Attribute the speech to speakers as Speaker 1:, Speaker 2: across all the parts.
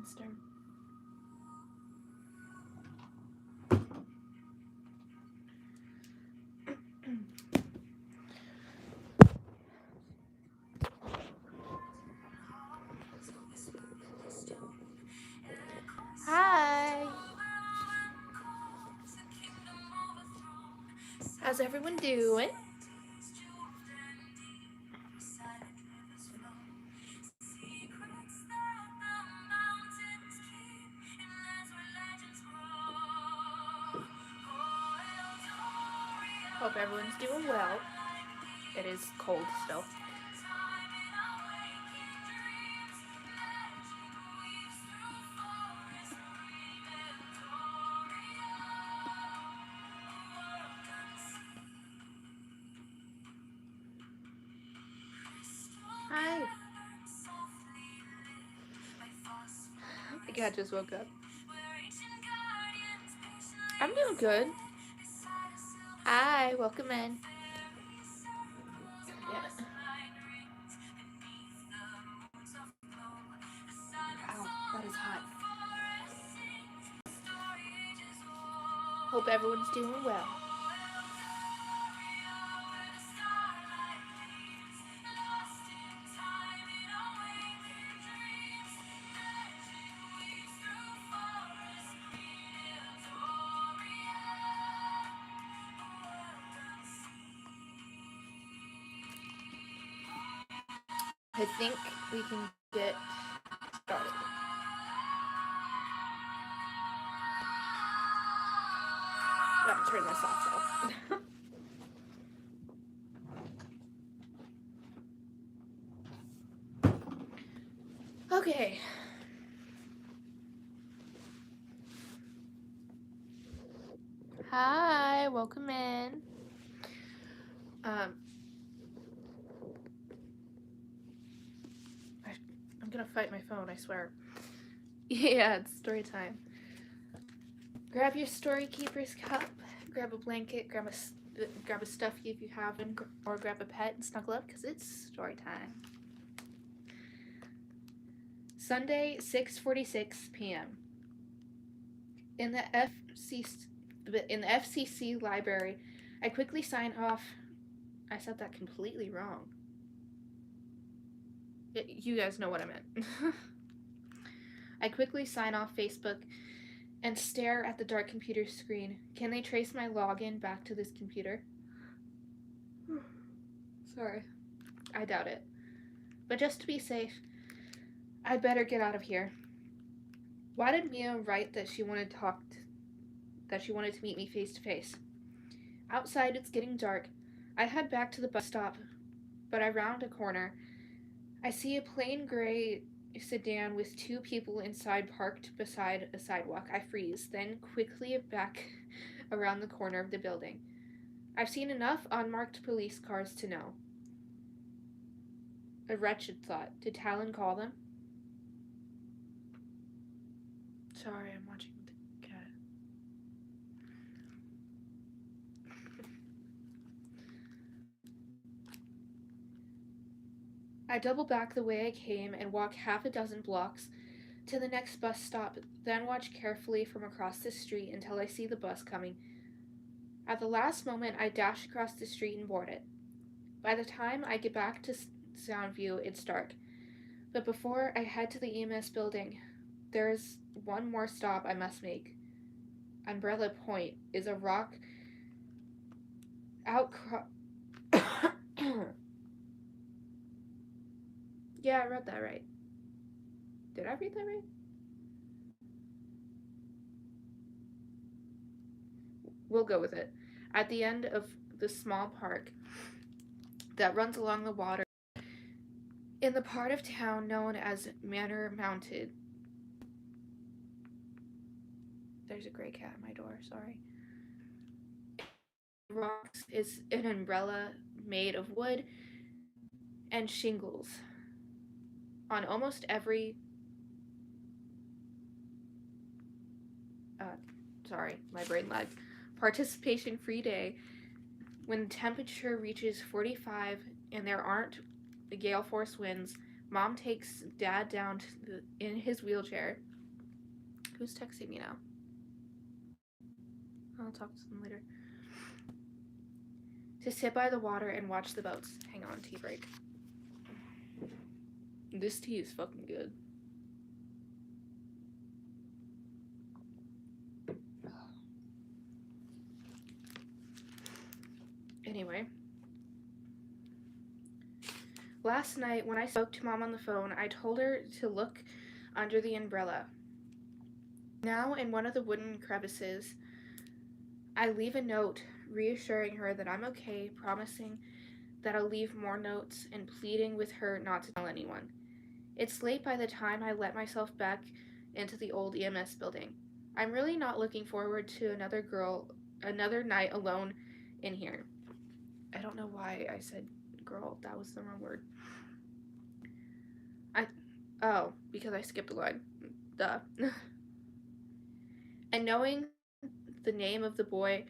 Speaker 1: everyone's turn. Hi! How's everyone doing? Hope everyone's doing well. It is cold still. Hi. The cat just woke up. I'm doing good. Hi, welcome in. Yeah. Wow, that is hot. Hope everyone's doing well. I think we can get started. Gotta turn this off though. Okay. Hi, welcome in. I'm gonna fight my phone, I swear. Yeah, it's story time. Grab your story keeper's cup, grab a blanket, grab a stuffy if you have one, or grab a pet and snuggle up because it's story time. Sunday, 6:46 p.m. In the FCC library, I quickly sign off. I said that completely wrong. You guys know what I meant. I quickly sign off Facebook and stare at the dark computer screen. Can they trace my login back to this computer? Sorry. I doubt it. But just to be safe, I'd better get out of here. Why did Mia write that she wanted to meet me face to face? Outside, it's getting dark. I head back to the bus stop, but I round a corner. I see a plain gray sedan with two people inside parked beside a sidewalk. I freeze, then quickly back around the corner of the building. I've seen enough unmarked police cars to know. A wretched thought. Did Talon call them? Sorry, I'm watching the cat. I double back the way I came and walk half a dozen blocks to the next bus stop, then watch carefully from across the street until I see the bus coming. At the last moment, I dash across the street and board it. By the time I get back to Soundview, it's dark. But before I head to the EMS building, there's one more stop I must make. Umbrella Point is a rock outcrop. Yeah, I read that right. Did I read that right? We'll go with it. At the end of the small park that runs along the water in the part of town known as Manor Mounted. There's a gray cat at my door, sorry. Rocks is an umbrella made of wood and shingles. On almost every my brain lagged. Participation free day, when the temperature reaches 45 and there aren't the gale force winds, Mom takes Dad down in his wheelchair. Who's texting me now? I'll talk to them later. To sit by the water and watch the boats. Hang on, tea break. This tea is fucking good. Anyway. Last night, when I spoke to Mom on the phone, I told her to look under the umbrella. Now, in one of the wooden crevices, I leave a note reassuring her that I'm okay, promising that I'll leave more notes, and pleading with her not to tell anyone. It's late by the time I let myself back into the old EMS building. I'm really not looking forward to another night alone in here. I don't know why I said girl. That was the wrong word. Because I skipped a line. Duh. And knowing the name of the boy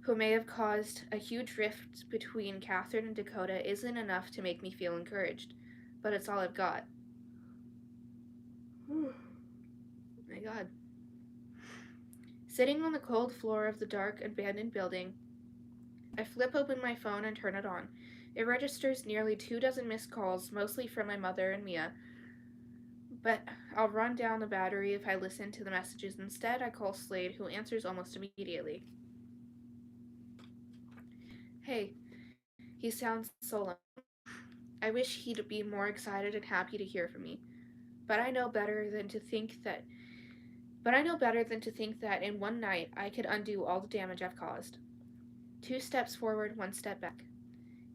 Speaker 1: who may have caused a huge rift between Catherine and Dakota isn't enough to make me feel encouraged, but it's all I've got. My God. Sitting on the cold floor of the dark, abandoned building, I flip open my phone and turn it on. It registers nearly 24 missed calls, mostly from my mother and Mia, but I'll run down the battery if I listen to the messages. Instead, I call Slade, who answers almost immediately. Hey, he sounds so lonely. I wish he'd be more excited and happy to hear from me, but I know better than to think that in one night I could undo all the damage I've caused. 2 steps forward, 1 step back.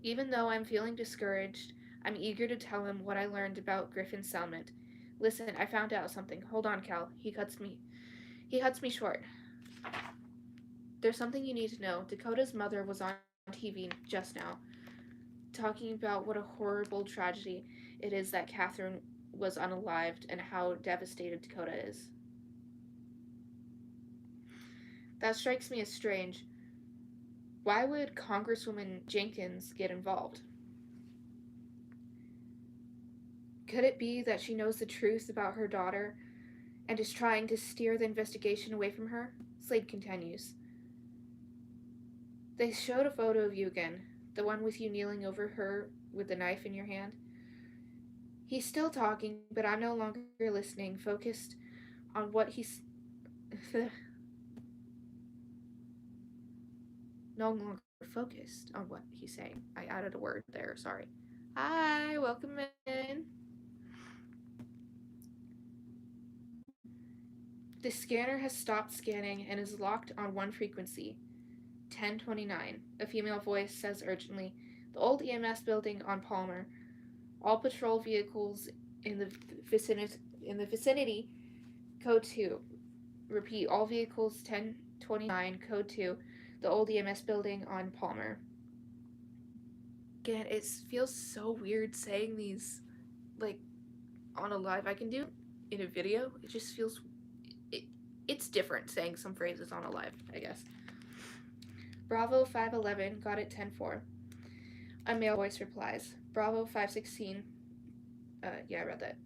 Speaker 1: Even though I'm feeling discouraged, I'm eager to tell him what I learned about Griffin's settlement. Listen, I found out something. Hold on, Cal. He cuts me short. There's something you need to know. Dakota's mother was on TV just now, talking about what a horrible tragedy it is that Catherine was unalived and how devastated Dakota is. That strikes me as strange. Why would Congresswoman Jenkins get involved? Could it be that she knows the truth about her daughter and is trying to steer the investigation away from her? Slade continues. They showed a photo of you again, the one with you kneeling over her with the knife in your hand. He's still talking, but I'm no longer listening, focused on what he's... no longer focused on what he's saying. I added a word there, sorry. Hi, welcome in. The scanner has stopped scanning and is locked on one frequency, 1029. A female voice says urgently, the old EMS building on Palmer. All patrol vehicles in the vicinity, code 2. Repeat, all vehicles 1029, code 2. The old EMS building on Palmer. Again, it feels so weird saying these, like, on a live. I can do it in a video. It just feels... It's different saying some phrases on a live, I guess. Bravo 511, got it 10-4. A male voice replies. Bravo 516, yeah, I read that.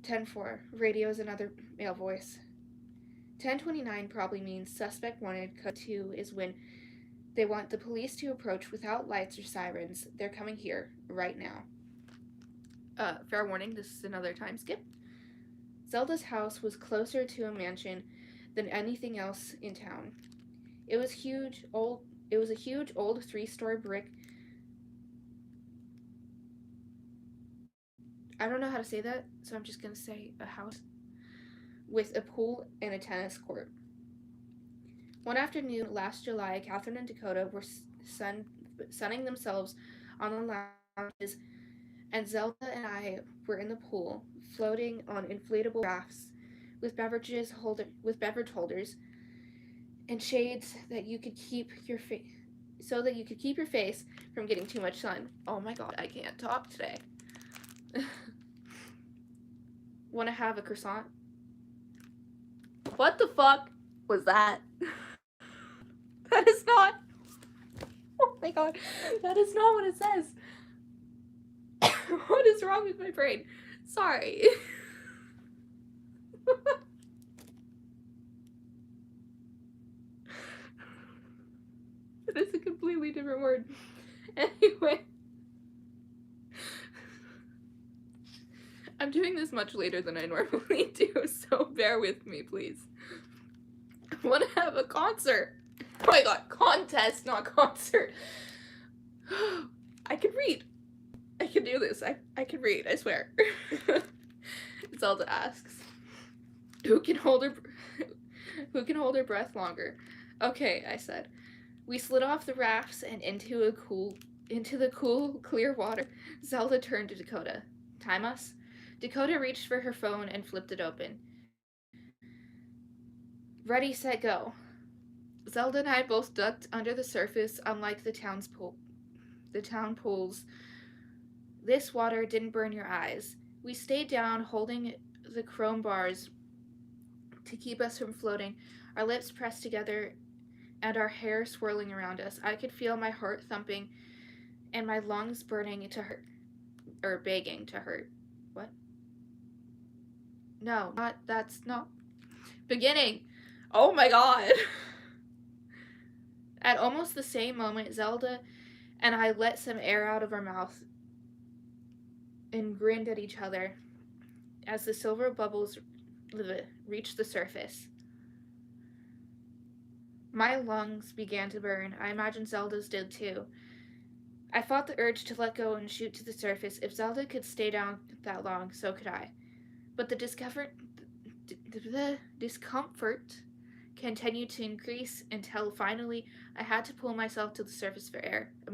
Speaker 1: 10-4, radio is another male voice. 1029 probably means suspect wanted. Code 2 is when they want the police to approach without lights or sirens. They're coming here, right now. Fair warning, this is another time skip. Zelda's house was closer to a mansion than anything else in town. It was a huge old 3-story brick. I don't know how to say that, so I'm just gonna say a house with a pool and a tennis court. One afternoon last July, Catherine and Dakota were sunning themselves on the lounges, and Zelda and I were in the pool, floating on inflatable rafts with beverage holders and shades that you could keep your face from getting too much sun. Oh my God, I can't talk today. Want to have a croissant? What the fuck was that? That is not... Oh my God, that is not what it says. What is wrong with my brain? Sorry. completely different word. Anyway. I'm doing this much later than I normally do, so bear with me, please. I want to have a concert. Oh my god, contest, not concert. I can read. I can do this. I can read, I swear. Zelda asks, who can hold her breath longer? Okay, I said. We slid off the rafts and into the cool, clear water. Zelda turned to Dakota. Time us? Dakota reached for her phone and flipped it open. Ready, set, go. Zelda and I both ducked under the surface, unlike the town pools. This water didn't burn your eyes. We stayed down, holding the chrome bars to keep us from floating, our lips pressed together and our hair swirling around us. I could feel my heart thumping and my lungs begging to hurt. What? No, that's not beginning. Oh my god. At almost the same moment, Zelda and I let some air out of our mouth and grinned at each other as the silver bubbles reached the surface. My lungs began to burn. I imagine Zelda's did too. I fought the urge to let go and shoot to the surface. If Zelda could stay down that long, so could I. But the discomfort continued to increase until finally I had to pull myself to the surface for air. A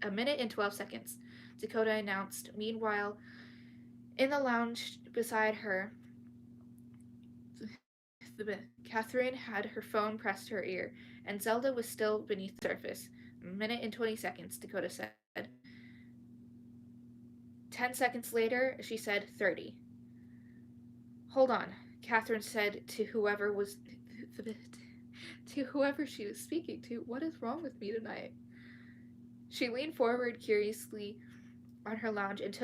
Speaker 1: minute and 12 seconds, Dakota announced. Meanwhile, in the lounge beside her, Catherine had her phone pressed to her ear, and Zelda was still beneath the surface. A minute and 20 seconds, Dakota said. 10 seconds later, she said 30. Hold on, Catherine said to whoever she was speaking to. What is wrong with me tonight? She leaned forward curiously on her lounge and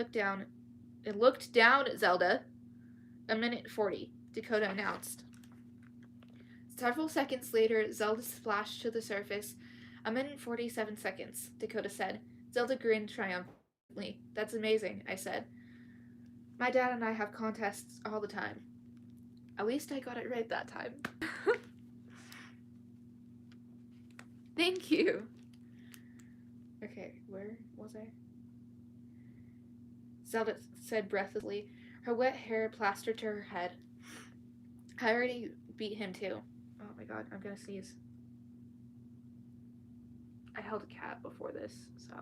Speaker 1: looked down at Zelda. A minute 40, Dakota announced. Several seconds later, Zelda splashed to the surface. A minute and 47 seconds, Dakota said. Zelda grinned triumphantly. That's amazing, I said. My dad and I have contests all the time. At least I got it right that time. Thank you. Okay, where was I? Zelda said breathlessly, her wet hair plastered to her head. I already beat him too. Oh my god, I'm gonna sneeze. I held a cat before this, so.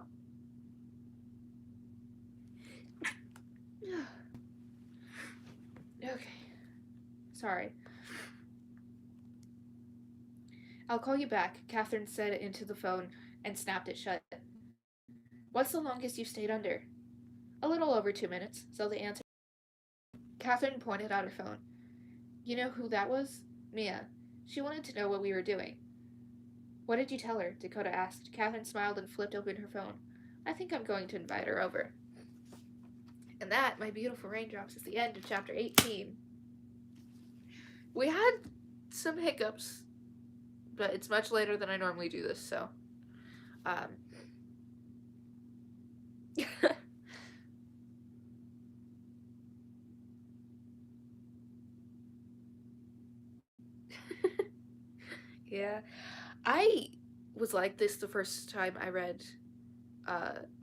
Speaker 1: Okay. Sorry. I'll call you back, Catherine said into the phone and snapped it shut. What's the longest you stayed under? A little over 2 minutes, Zelda answered. Catherine pointed out her phone. You know who that was? Mia. She wanted to know what we were doing. What did you tell her? Dakota asked. Catherine smiled and flipped open her phone. I think I'm going to invite her over. And that, my beautiful raindrops, is the end of chapter 18. We had some hiccups, but it's much later than I normally do this, so. Yeah. I was like this the first time I read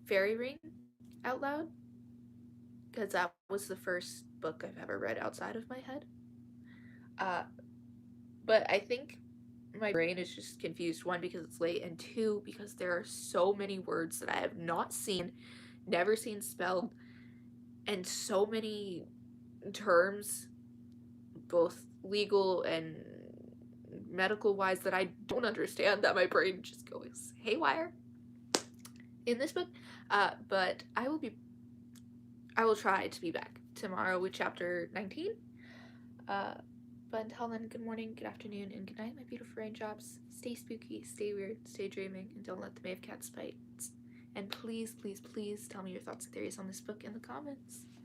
Speaker 1: Fairy Ring out loud, because that was the first book I've ever read outside of my head. But I think my brain is just confused, one, because it's late, and two, because there are so many words that I have not seen, never seen spelled, and so many terms, both legal and medical wise, that I don't understand, that my brain just goes haywire in this book. But I will try to be back tomorrow with chapter 19. But until then, good morning, good afternoon, and good night, my beautiful raindrops. Stay spooky, stay weird, stay dreaming, and don't let the Mave Cats bite. And please, please, please tell me your thoughts and theories on this book in the comments.